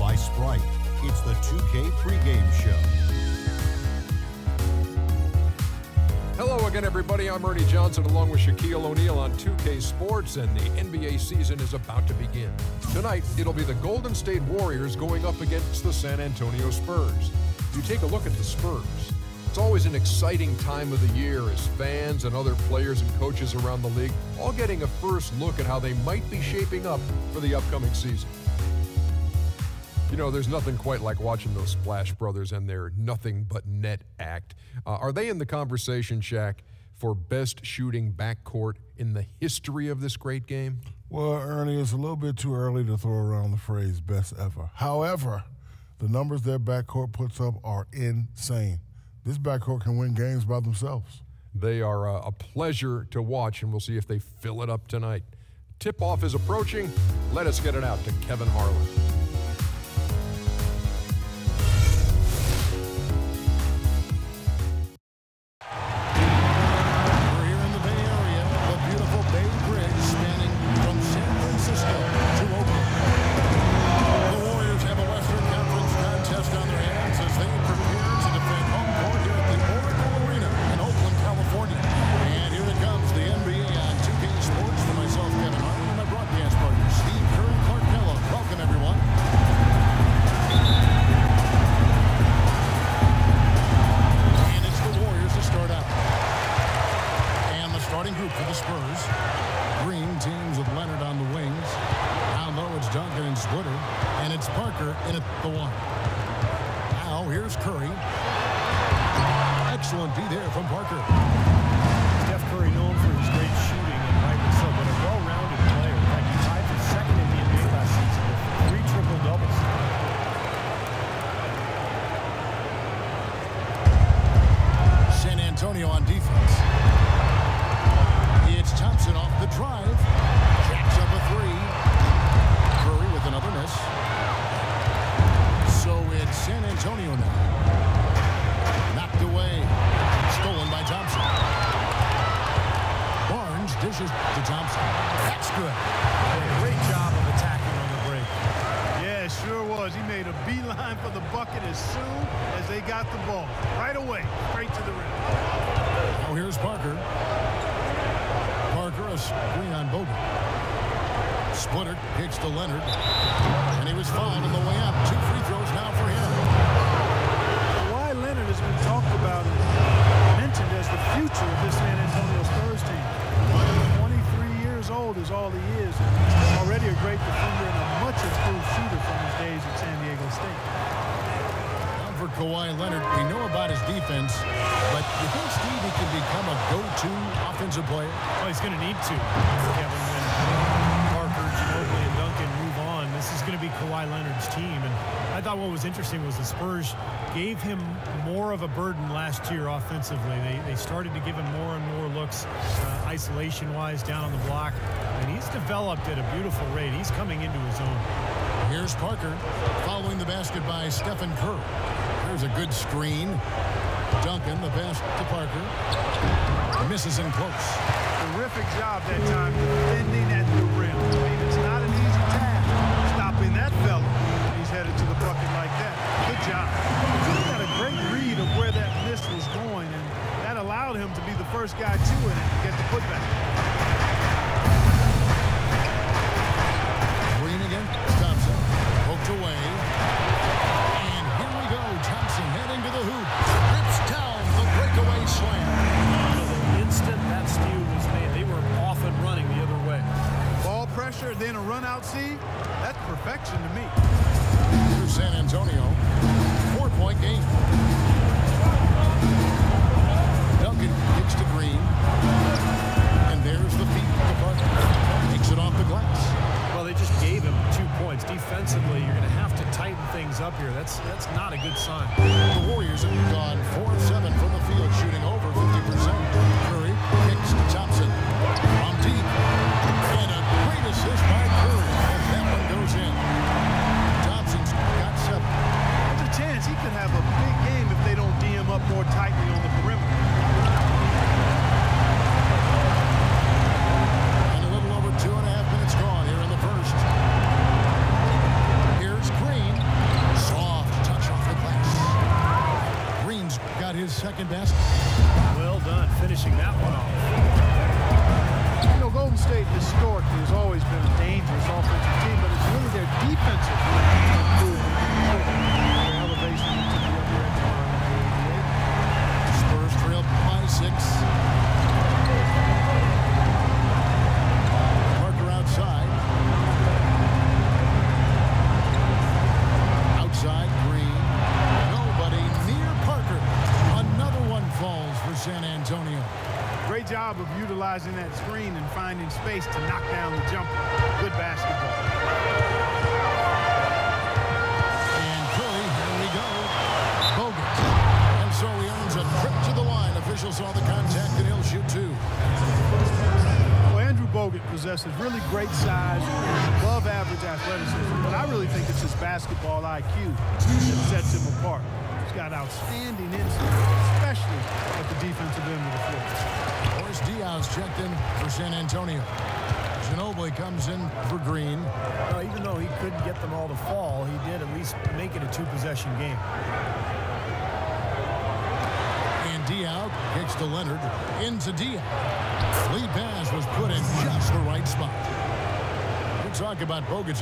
by Sprite. It's the 2K pregame show. Hello again, everybody. I'm Ernie Johnson along with Shaquille O'Neal on 2K Sports, and the NBA season is about to begin. Tonight, it'll be the Golden State Warriors going up against the San Antonio Spurs. You take a look at the Spurs. It's always an exciting time of the year as fans and other players and coaches around the league all getting a first look at how they might be shaping up for the upcoming season. You know, there's nothing quite like watching those Splash Brothers and their nothing but net act. Are they in the conversation, Shaq, for best shooting backcourt in the history of this great game? Well, Ernie, it's a little bit too early to throw around the phrase best ever. However, the numbers their backcourt puts up are insane. This backcourt can win games by themselves. They are a pleasure to watch, and we'll see if they fill it up tonight. Tip-off is approaching. Let us get it out to Kevin Harlan. Excellent D there from Parker. Steph Curry known for his great shooting, and rightly so, but a well-rounded player. In fact, he tied for second in the NBA last season with 3 triple-doubles. San Antonio on defense. It's Thompson off the drive. Jacks up a 3. Curry with another miss. So it's San Antonio now. Knocked away. Stolen by Thompson. Barnes dishes to Thompson. That's good. Great job of attacking on the break. Yeah, it sure was. He made a beeline for the bucket as soon as they got the ball. Right away. Straight to the rim. Now here's Parker. Parker, a screen on Bogut. Splitter kicks to Leonard. And he was fouled on the way up. 2 free throws now for him. Leonard has been talked about and mentioned as the future of this San Antonio Spurs team. 23 years old is all he is. Already a great defender and a much improved shooter from his days at San Diego State. Now for Kawhi Leonard, we know about his defense, but you think Steve he can become a go-to offensive player? Well, he's going to need to, Kevin, when Parker, Ginobili, and Duncan move on. This is going to be Kawhi Leonard's team, and I thought what was interesting was the Spurs gave him more of a burden last year offensively. They started to give him more and more looks isolation-wise down on the block, and he's developed at a beautiful rate. He's coming into his own. Here's Parker following the basket by Stephen Curry. There's a good screen. Duncan, the pass to Parker. Misses in close. Terrific job that time defending at the rim. I mean, it's not an easy task stopping that fella. He's headed to the bucket like that. Good job. He got a great read of where that miss was going, and that allowed him to be the first guy to it and get the putback. Green again. Thompson poked away. And here we go. Thompson heading to the hoop. Rips down the breakaway slam. The instant that steal was made, they were off and running the other way. Ball pressure, then a run out see. That's perfection to me. Here's San Antonio. 4-point game. Duncan kicks to Green. And there's the feet of Parker. Takes it off the glass. Well, they just gave him 2 points. Defensively, you're going to have to tighten things up here. That's not a good sign. The Warriors have gone 4 of 7 from the field, shooting over 50%. Curry kicks to Thompson. From deep. And a great assist by Curry. And that one goes in. Thompson's got 7. There's a chance he could have a big game if they don't D him up more tightly on the perimeter. And a little over 2.5 minutes gone here in the first. Here's Green. second best. Well done, finishing that one off. You know, Golden State historically has always been a dangerous offensive team, but it's really their defensive improvement. Their elevation into the upper echelon of the NBA. Spurs trail by 6. Parker outside. Outside, Green. Nobody near Parker. Another one falls for San Antonio. Great job of utilizing that screen and finding space to knock down the jumper. Good basketball. And Curry, here we go. Bogut. And so he earns a trip to the line. Officials saw the contact and he'll shoot 2. Well, Andrew Bogut possesses really great size and above average athleticism, but I really think it's his basketball IQ that sets him apart. He's got outstanding instinct, especially at the defensive end of the floor. Boris Diaz checked in for San Antonio. Ginobili comes in for Green. Even though he couldn't get them all to fall, he did at least make it a 2-possession game. And Diaz kicks to Leonard. Into Diaz. Lead pass was put in just the right spot. We talk about Bogut's